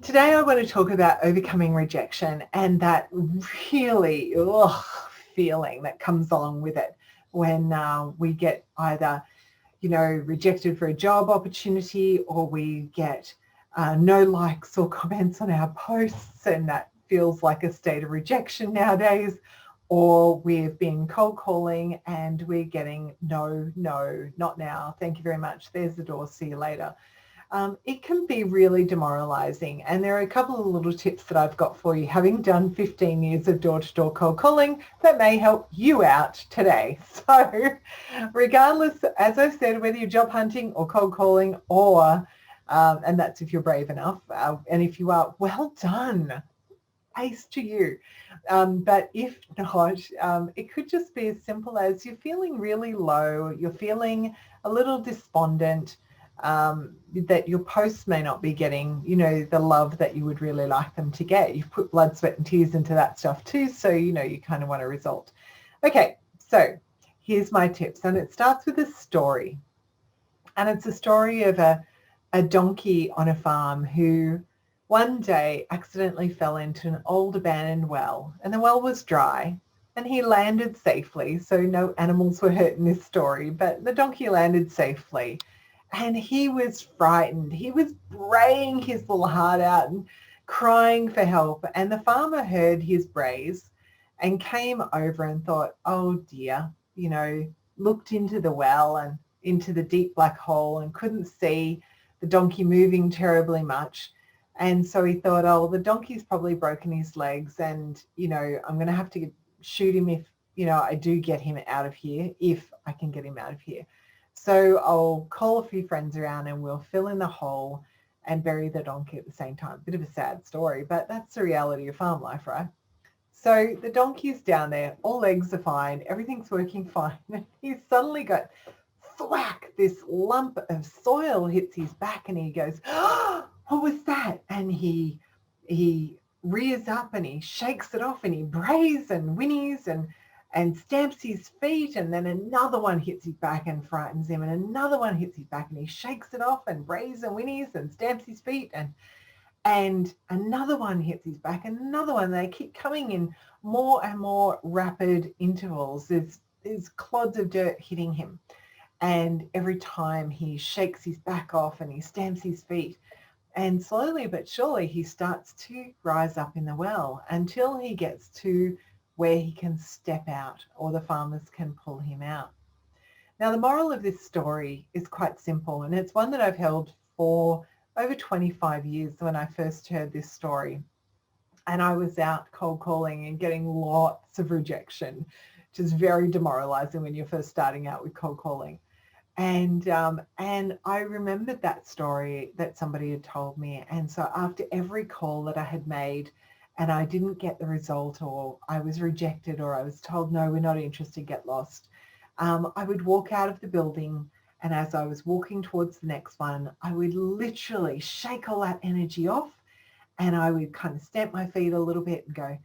Today I want to talk about overcoming rejection and that really feeling that comes along with it when we get either, rejected for a job opportunity, or we get no likes or comments on our posts, and that feels like a state of rejection nowadays. Or we've been cold calling and we're getting no, not now. Thank you very much. There's the door. See you later. It can be really demoralizing. And there are a couple of little tips that I've got for you, having done 15 years of door-to-door cold calling, that may help you out today. So regardless, as I've said, whether you're job hunting or cold calling, or, and that's if you're brave enough, and if you are, well done. Ace to you. But if not, it could just be as simple as you're feeling really low, you're feeling a little despondent, that your posts may not be getting, the love that you would really like them to get. You've put blood, sweat and tears into that stuff too, so you kind of want a result. Okay, so here's my tips, and it starts with a story. And it's a story of a donkey on a farm who one day accidentally fell into an old abandoned well, and the well was dry, and he landed safely. So no animals were hurt in this story, but the donkey landed safely. And he was frightened. He was braying his little heart out and crying for help. And the farmer heard his brays and came over and thought, oh dear, looked into the well and into the deep black hole and couldn't see the donkey moving terribly much. And so he thought, oh, the donkey's probably broken his legs, and, I'm going to have to shoot him if, I do get him out of here, if I can get him out of here. So I'll call a few friends around and we'll fill in the hole and bury the donkey at the same time. Bit of a sad story, but that's the reality of farm life, right? So the donkey's down there, all legs are fine, everything's working fine. And he's suddenly got thwack, this lump of soil hits his back, and he goes, oh, what was that? And he rears up and he shakes it off and he brays and whinnies and stamps his feet, and then another one hits his back and frightens him, and another one hits his back and he shakes it off and brays and whinnies and stamps his feet, and another one hits his back, and another one. They keep coming in more and more rapid intervals. There's clods of dirt hitting him, and every time he shakes his back off and he stamps his feet, and slowly but surely he starts to rise up in the well until he gets to where he can step out, or the farmers can pull him out. Now, the moral of this story is quite simple, and it's one that I've held for over 25 years when I first heard this story. And I was out cold calling and getting lots of rejection, which is very demoralizing when you're first starting out with cold calling. And I remembered that story that somebody had told me. And so after every call that I had made and I didn't get the result, or I was rejected, or I was told, no, we're not interested, get lost, I would walk out of the building, and as I was walking towards the next one, I would literally shake all that energy off, and I would kind of stamp my feet a little bit and go,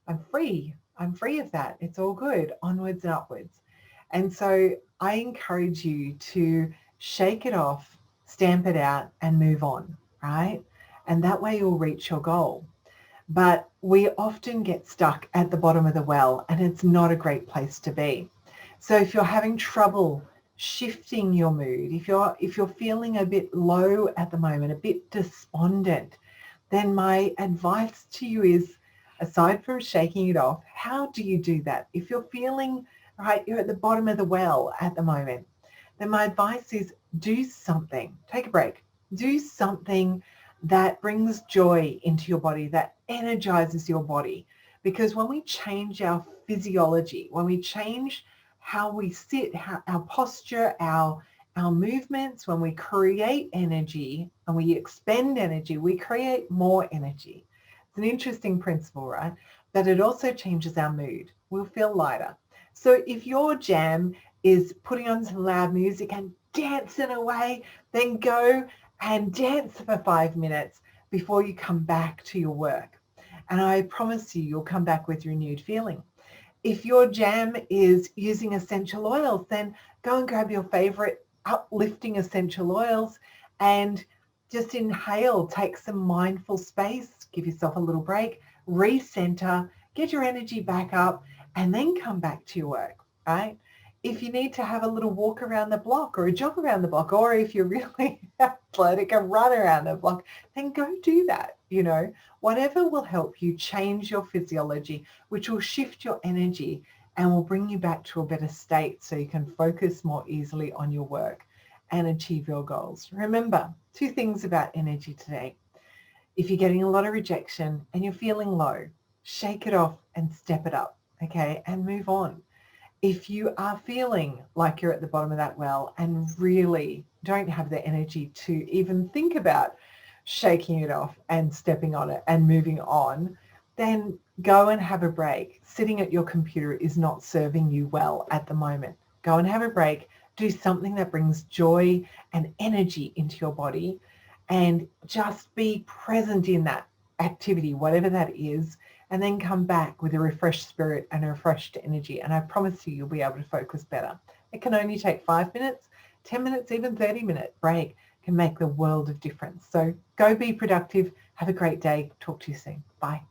I'm free. I'm free of that. It's all good. Onwards and upwards. And so I encourage you to shake it off, stamp it out, and move on, right? And that way you'll reach your goal. But we often get stuck at the bottom of the well, and it's not a great place to be. So if you're having trouble shifting your mood, if you're feeling a bit low at the moment, a bit despondent, then my advice to you is, aside from shaking it off, how do you do that? If you're feeling, right, you're at the bottom of the well at the moment, then my advice is do something. Take a break. Do something that brings joy into your body, that energizes your body. Because when we change our physiology, when we change how we sit, our posture, our movements, when we create energy and we expend energy, we create more energy. It's an interesting principle, right? But it also changes our mood. We'll feel lighter. So if your jam is putting on some loud music and dancing away, then go and dance for 5 minutes before you come back to your work. And I promise you'll come back with renewed feeling. If your jam is using essential oils, then go and grab your favorite uplifting essential oils and Just inhale, take some mindful space, give yourself a little break, recenter, get your energy back up, and then come back to your work, right? If you need to have a little walk around the block or a jog around the block, or if you're really athletic and run around the block, then go do that, whatever will help you change your physiology, which will shift your energy and will bring you back to a better state so you can focus more easily on your work and achieve your goals. Remember, 2 things about energy today. If you're getting a lot of rejection and you're feeling low, shake it off and step it up, okay, and move on. If you are feeling like you're at the bottom of that well and really don't have the energy to even think about shaking it off and stepping on it and moving on, then go and have a break. Sitting at your computer is not serving you well at the moment. Go and have a break. Do something that brings joy and energy into your body and just be present in that activity, whatever that is, and then come back with a refreshed spirit and a refreshed energy. And I promise you'll be able to focus better. It can only take 5 minutes, 10 minutes, even 30-minute break can make the world of difference. So go be productive. Have a great day. Talk to you soon. Bye.